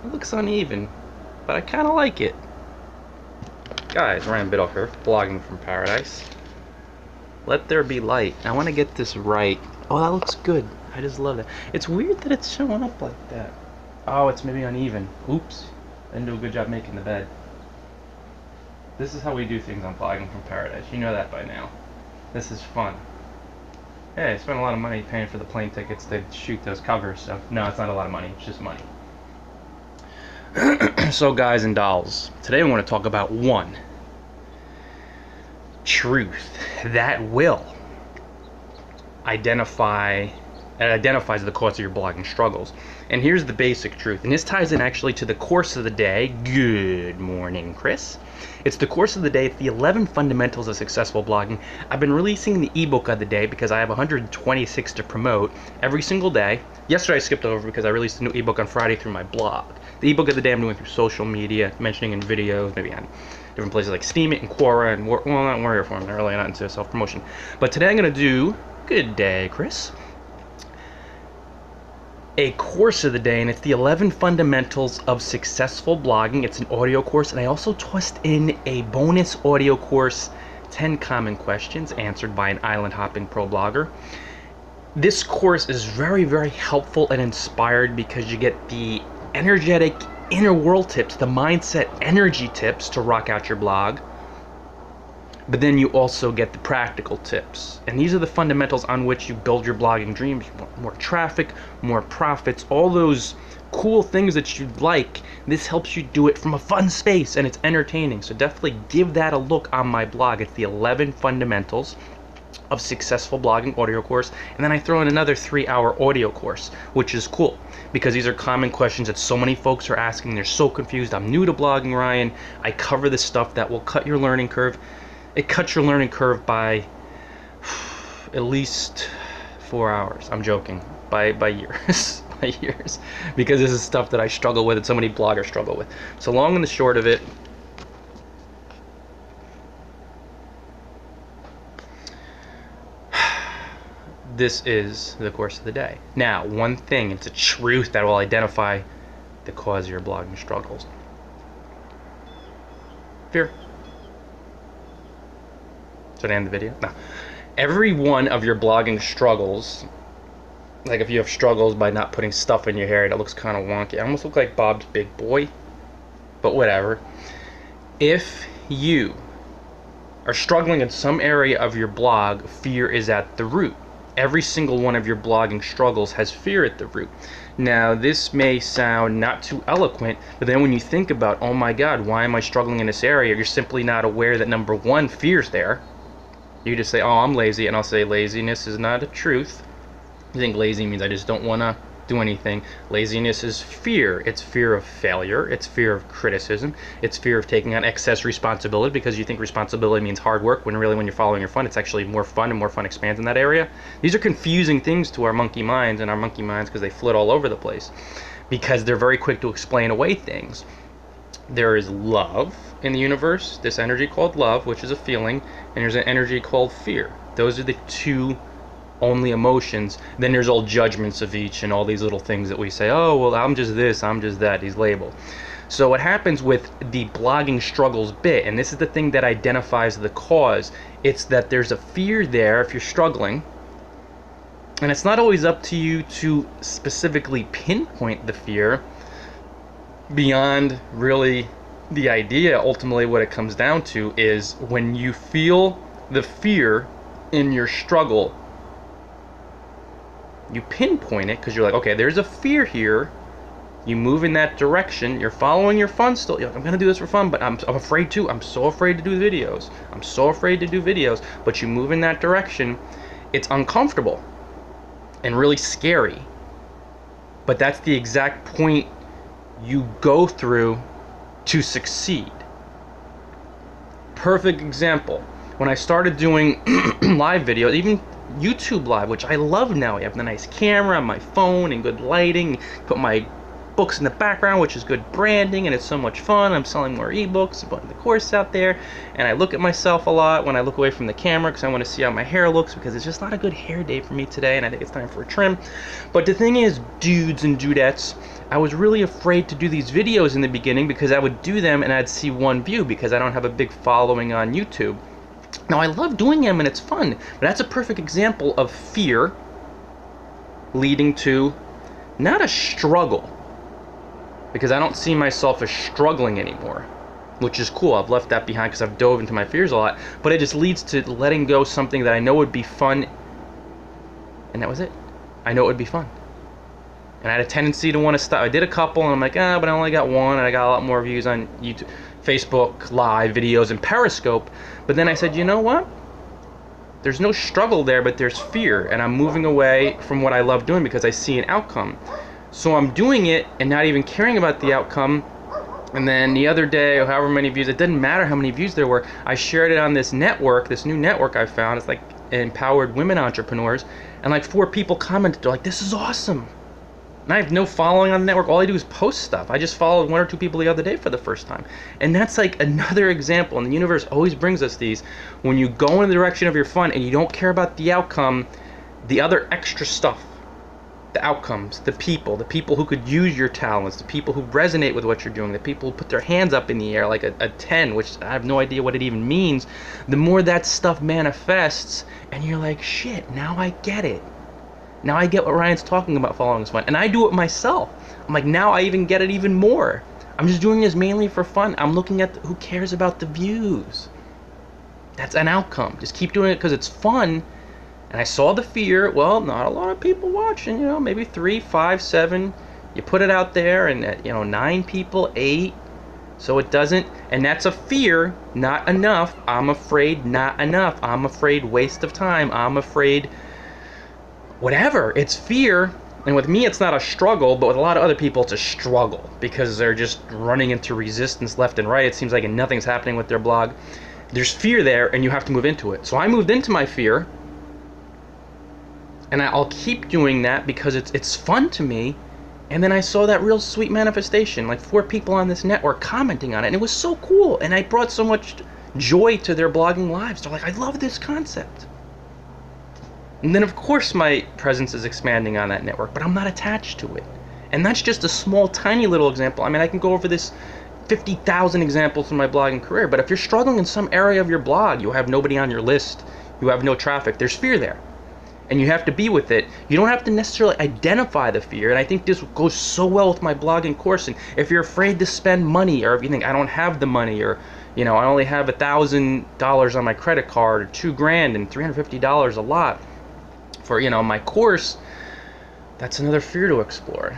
It looks uneven, but I kind of like it. Guys, Ryan Biddleker, blogging from paradise. Let there be light. I want to get this right. Oh, that looks good. I just love that. It's weird that it's showing up like that. Oh, it's maybe uneven. Oops. I didn't do a good job making the bed. This is how we do things on Blogging from Paradise. You know that by now. This is fun. Hey, I spent a lot of money paying for the plane tickets to shoot those covers, so no, it's not a lot of money. It's just money. So, guys and dolls, today we want to talk about one truth that will identifies the cause of your blogging struggles. And here's the basic truth, and this ties in actually to the course of the day. Good morning, Chris. It's the course of the day. It's the 11 fundamentals of successful blogging. I've been releasing the ebook of the day because I have 126 to promote every single day. Yesterday I skipped over because I released a new ebook on Friday through my blog. The ebook of the day I'm doing through social media, mentioning in videos, maybe on different places like Steam It and Quora and well, not Warrior Forum. They're really not into self-promotion. But today I'm going to do, good day, Chris, a course of the day, and it's the 11 fundamentals of successful blogging. It's an audio course, and I also tossed in a bonus audio course, 10 common questions answered by an island hopping pro blogger. This course is very, very helpful and inspired because you get the energetic inner world tips, the mindset energy tips to rock out your blog. But then you also get the practical tips. And these are the fundamentals on which you build your blogging dreams. You want more traffic, more profits, all those cool things that you'd like. This helps you do it from a fun space, and it's entertaining. So definitely give that a look on my blog. It's the 11 fundamentals of successful blogging audio course. And then I throw in another 3-hour audio course, which is cool because these are common questions that so many folks are asking. They're so confused. I'm new to blogging, Ryan. I cover the stuff that will cut your learning curve. It cuts your learning curve by at least 4 hours. I'm joking. By years. By years. Because this is stuff that I struggle with and so many bloggers struggle with. So long and the short of it, this is the course of the day. Now, one thing, it's a truth that will identify the cause of your blogging struggles. Fear. Should I end the video? No. Every one of your blogging struggles, like if you have struggles by not putting stuff in your hair that looks kind of wonky, I almost look like Bob's Big Boy, but whatever. If you are struggling in some area of your blog, fear is at the root. Every single one of your blogging struggles has fear at the root. Now, this may sound not too eloquent, but then when you think about, oh my God, why am I struggling in this area? You're simply not aware that number one, fear's there. You just say, oh, I'm lazy, and I'll say laziness is not a truth. You think lazy means I just don't want to do anything. Laziness is fear. It's fear of failure. It's fear of criticism. It's fear of taking on excess responsibility because you think responsibility means hard work when really when you're following your fun, it's actually more fun, and more fun expands in that area. These are confusing things to our monkey minds, and our monkey minds, because they flit all over the place, because they're very quick to explain away things. There is love in the universe, this energy called love, which is a feeling, and there's an energy called fear. Those are the two only emotions. Then there's all judgments of each and all these little things that we say, oh, well, I'm just this, I'm just that, these labels. So what happens with the blogging struggles bit, and this is the thing that identifies the cause, it's that there's a fear there if you're struggling, and it's not always up to you to specifically pinpoint the fear beyond really the idea. Ultimately what it comes down to is when you feel the fear in your struggle, you pinpoint it because you're like, okay, there's a fear here. You move in that direction. You're following your fun still. You're like, I'm gonna do this for fun, but I'm afraid to. I'm so afraid to do videos. I'm so afraid to do videos. But you move in that direction. It's uncomfortable and really scary. But that's the exact point you go through to succeed. Perfect example. When I started doing live videos, even YouTube live, which I love now. I have the nice camera on my phone and good lighting. Put my books in the background, which is good branding, and it's so much fun. I'm selling more ebooks, I'm putting the course out there, and I look at myself a lot when I look away from the camera because I want to see how my hair looks, because it's just not a good hair day for me today, and I think it's time for a trim. But the thing is, dudes and dudettes, I was really afraid to do these videos in the beginning because I would do them and I'd see 1 view because I don't have a big following on YouTube. Now, I love doing them and it's fun, but that's a perfect example of fear leading to not a struggle, because I don't see myself as struggling anymore, which is cool. I've left that behind because I've dove into my fears a lot, but it just leads to letting go something that I know would be fun, and that was it. I know it would be fun. And I had a tendency to want to stop. I did a couple, and I'm like, but I only got 1, and I got a lot more views on YouTube, Facebook Live videos, and Periscope. But then I said, you know what? There's no struggle there, but there's fear, and I'm moving away from what I love doing because I see an outcome. So I'm doing it and not even caring about the outcome. And then the other day, or however many views, it didn't matter how many views there were, I shared it on this network, this new network I found. It's like Empowered Women Entrepreneurs, and like 4 people commented. They're like, this is awesome. And I have no following on the network. All I do is post stuff. I just followed 1 or 2 people the other day for the first time. And that's like another example. And the universe always brings us these. When you go in the direction of your fun and you don't care about the outcome, the other extra stuff, the outcomes, the people who could use your talents, the people who resonate with what you're doing, the people who put their hands up in the air like a 10, which I have no idea what it even means, the more that stuff manifests, and you're like, shit, now I get it. Now I get what Ryan's talking about, following is fun. And I do it myself. I'm like, now I even get it even more. I'm just doing this mainly for fun. I'm looking at who cares about the views. That's an outcome. Just keep doing it because it's fun. And I saw the fear. Well, not a lot of people watching, maybe 3, 5, 7. You put it out there and 9 people, 8. So it doesn't, and that's a fear, not enough. I'm afraid, not enough. I'm afraid, waste of time. I'm afraid, whatever. It's fear, and with me it's not a struggle, but with a lot of other people it's a struggle because they're just running into resistance left and right. It seems like nothing's happening with their blog. There's fear there, and you have to move into it. So I moved into my fear, and I'll keep doing that because it's fun to me. And then I saw that real sweet manifestation, like 4 people on this network commenting on it, and it was so cool, and I brought so much joy to their blogging lives. They're like, I love this concept. And then, of course, my presence is expanding on that network, but I'm not attached to it. And that's just a small, tiny little example. I mean, I can go over this 50,000 examples from my blogging career, but if you're struggling in some area of your blog, you have nobody on your list, you have no traffic, there's fear there. And you have to be with it. You don't have to necessarily identify the fear, and I think this goes so well with my blogging course. And if you're afraid to spend money, or if you think, I don't have the money, or I only have $1,000 on my credit card, or $2,000 and $350 a lot, for my course, that's another fear to explore.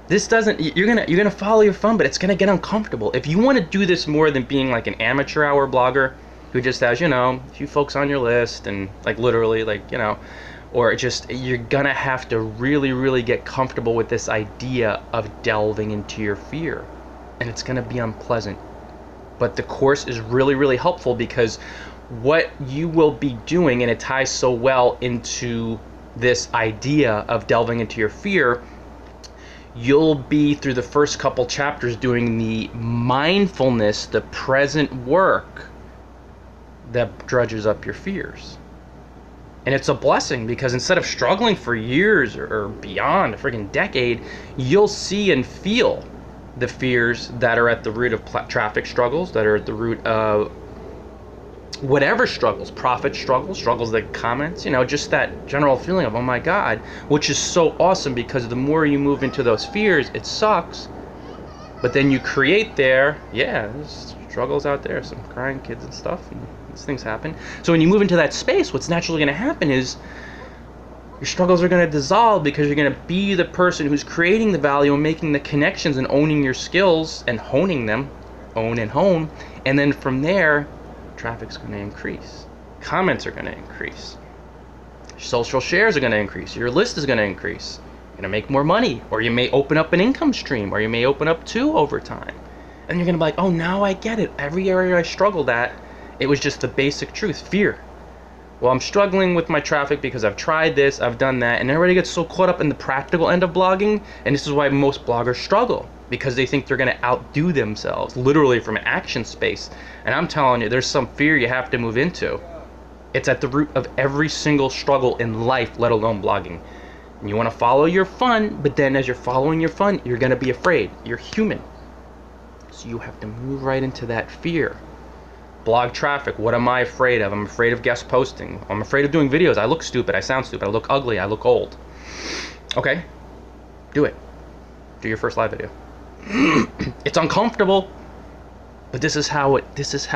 This doesn't, you're gonna follow your fun, but it's gonna get uncomfortable. If you want to do this more than being like an amateur hour blogger who just has a few folks on your list, and like literally or just, you're gonna have to really get comfortable with this idea of delving into your fear, and it's gonna be unpleasant. But the course is really helpful because what you will be doing, and it ties so well into this idea of delving into your fear, you'll be, through the first couple chapters, doing the mindfulness, the present work that drudges up your fears. And it's a blessing, because instead of struggling for years or beyond a freaking decade, you'll see and feel the fears that are at the root of traffic struggles, that are at the root of whatever struggles, profit struggles that comments, just that general feeling of, oh my God, which is so awesome, because the more you move into those fears, it sucks, but then you create there's struggles out there, some crying kids and stuff, and these things happen. So when you move into that space, what's naturally going to happen is your struggles are going to dissolve, because you're going to be the person who's creating the value and making the connections and owning your skills and honing them, own and hone, and then from there, traffic's going to increase, comments are going to increase, social shares are going to increase, your list is going to increase, you're going to make more money, or you may open up an income stream, or you may open up 2 over time, and you're going to be like, oh, now I get it. Every area I struggled at, it was just the basic truth, fear. Well, I'm struggling with my traffic because I've tried this, I've done that, and everybody gets so caught up in the practical end of blogging, and this is why most bloggers struggle, because they think they're going to outdo themselves, literally from an action space. And I'm telling you, there's some fear you have to move into. It's at the root of every single struggle in life, let alone blogging. And you want to follow your fun, but then as you're following your fun, you're going to be afraid. You're human. So you have to move right into that fear. Blog traffic, what am I afraid of? I'm afraid of guest posting. I'm afraid of doing videos. I look stupid, I sound stupid, I look ugly, I look old. Okay, do it. Do your first live video. It's uncomfortable, but this is how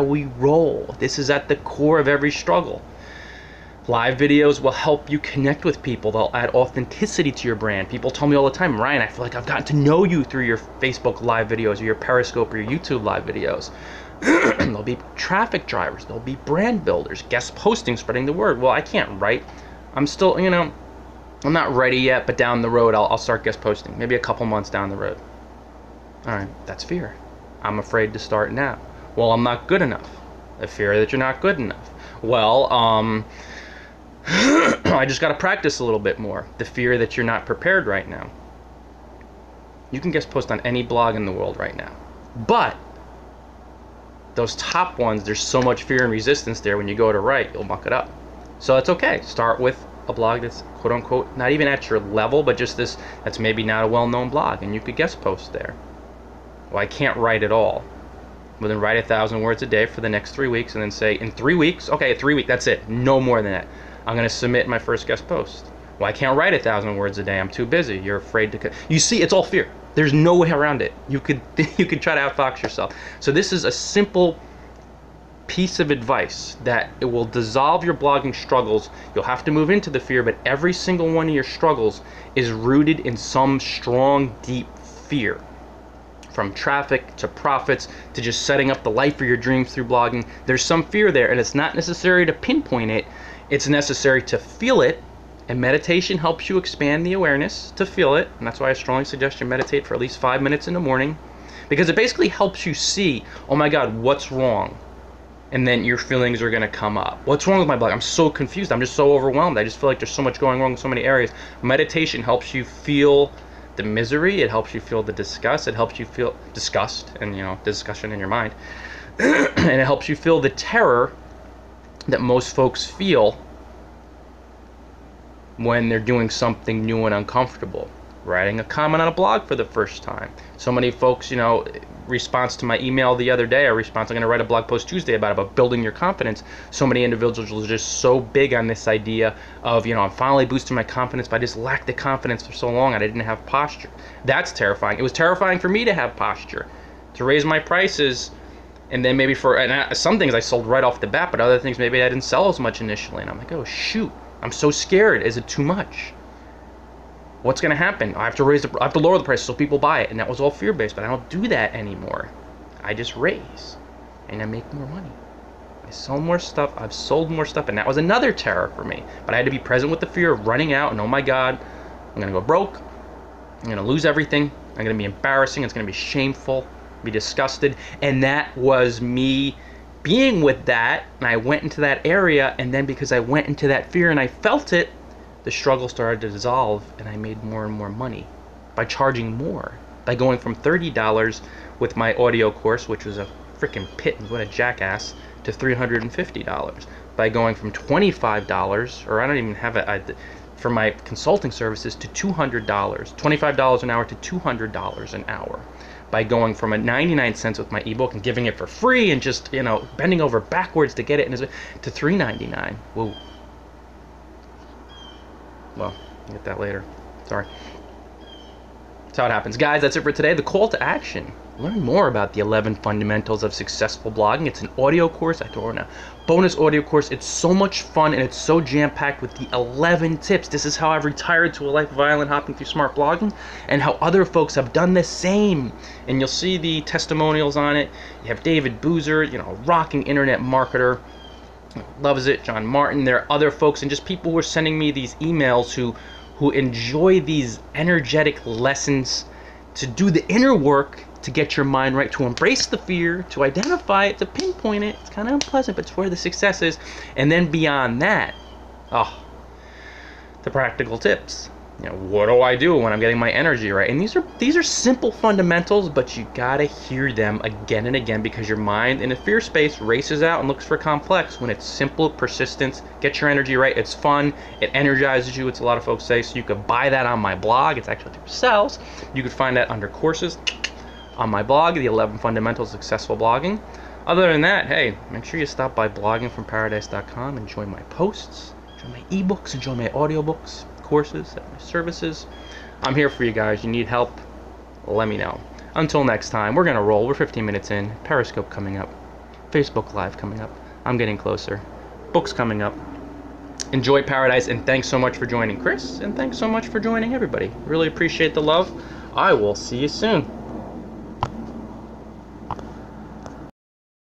we roll. This is at the core of every struggle. Live videos will help you connect with people. They'll add authenticity to your brand. People tell me all the time, Ryan, I feel like I've gotten to know you through your Facebook live videos or your Periscope or your YouTube live videos. There'll be traffic drivers, there'll be brand builders, guest posting, spreading the word. Well, I can't write. I'm still, I'm not ready yet, but down the road I'll start guest posting, maybe a couple months down the road. All right, that's fear. I'm afraid to start now. Well, I'm not good enough. The fear that you're not good enough. Well, I just got to practice a little bit more. The fear that you're not prepared right now. You can guest post on any blog in the world right now, but those top ones, there's so much fear and resistance there. When you go to write, you'll muck it up. So that's okay. Start with a blog that's quote unquote not even at your level, but just this that's maybe not a well-known blog, and you could guest post there. Well, I can't write at all. Well, then write 1,000 words a day for the next 3 weeks, and then say in 3 weeks, okay, 3 weeks, that's it, no more than that. I'm going to submit my first guest post. Well, I can't write 1,000 words a day. I'm too busy. You're afraid to. You see, it's all fear. There's no way around it. You could try to outfox yourself. So this is a simple piece of advice that it will dissolve your blogging struggles. You'll have to move into the fear, but every single one of your struggles is rooted in some strong, deep fear. From traffic to profits to just setting up the life of your dreams through blogging, there's some fear there, and it's not necessary to pinpoint it. It's necessary to feel it, and meditation helps you expand the awareness to feel it, and that's why I strongly suggest you meditate for at least 5 minutes in the morning, because it basically helps you see, oh my God, what's wrong? And then your feelings are going to come up. What's wrong with my blog? I'm so confused. I'm just so overwhelmed. I just feel like there's so much going wrong in so many areas. Meditation helps you feel the misery. It helps you feel the disgust. It helps you feel disgust and, discussion in your mind. And it helps you feel the terror that most folks feel when they're doing something new and uncomfortable. Writing a comment on a blog for the first time. So many folks, response to my email the other day, I'm going to write a blog post Tuesday about building your confidence. So many individuals are just so big on this idea of, I'm finally boosting my confidence, but I just lacked the confidence for so long and I didn't have posture. That's terrifying. It was terrifying for me to have posture, to raise my prices, and then maybe some things I sold right off the bat, but other things maybe I didn't sell as much initially. And I'm like, oh shoot, I'm so scared. Is it too much? What's going to happen? I have to lower the price so people buy it. And that was all fear-based, but I don't do that anymore. I just raise and I make more money. I sell more stuff. I've sold more stuff, and that was another terror for me. But I had to be present with the fear of running out and, oh my God, I'm going to go broke. I'm going to lose everything. I'm going to be embarrassing. It's going to be shameful, be disgusted. And that was me being with that, and I went into that area, and then because I went into that fear and I felt it, the struggle started to dissolve, and I made more and more money by charging more, by going from $30 with my audio course, which was a freaking pit and what a jackass, to $350, by going from $25, or I don't even have it, for my consulting services, to $200, $25 an hour to $200 an hour, by going from a 99 cents with my ebook and giving it for free and just, bending over backwards to get it, to $3.99. Whoa. Well, I'll get that later. Sorry. That's how it happens. Guys, that's it for today. The call to action. Learn more about the 11 fundamentals of successful blogging. It's an audio course. I throw in a bonus audio course. It's so much fun, and it's so jam-packed with the 11 tips. This is how I've retired to a life of island hopping through smart blogging, and how other folks have done the same. And you'll see the testimonials on it. You have David Boozer, a rocking internet marketer. Loves it. John Martin. There are other folks, and just people who are sending me these emails who enjoy these energetic lessons to do the inner work to get your mind right, to embrace the fear, to identify it, to pinpoint it. It's kind of unpleasant, but it's where the success is. And then beyond that, oh, the practical tips. You know, what do I do when I'm getting my energy right? And these are simple fundamentals, but you gotta hear them again and again, because your mind in the fear space races out and looks for complex when it's simple persistence. Get your energy right. It's fun. It energizes you. It's a lot of folks say. So you could buy that on my blog. It's actually through sales. You could find that under courses on my blog, the 11 Fundamentals of Successful Blogging. Other than that, hey, make sure you stop by bloggingfromparadise.com, enjoy my posts, enjoy my ebooks, enjoy my audiobooks, courses, my services. I'm here for you guys. You need help, let me know. Until next time, we're gonna roll. We're 15 minutes in. Periscope coming up, Facebook Live coming up. I'm getting closer. Books coming up. Enjoy Paradise, and thanks so much for joining Chris, and thanks so much for joining everybody. Really appreciate the love. I will see you soon.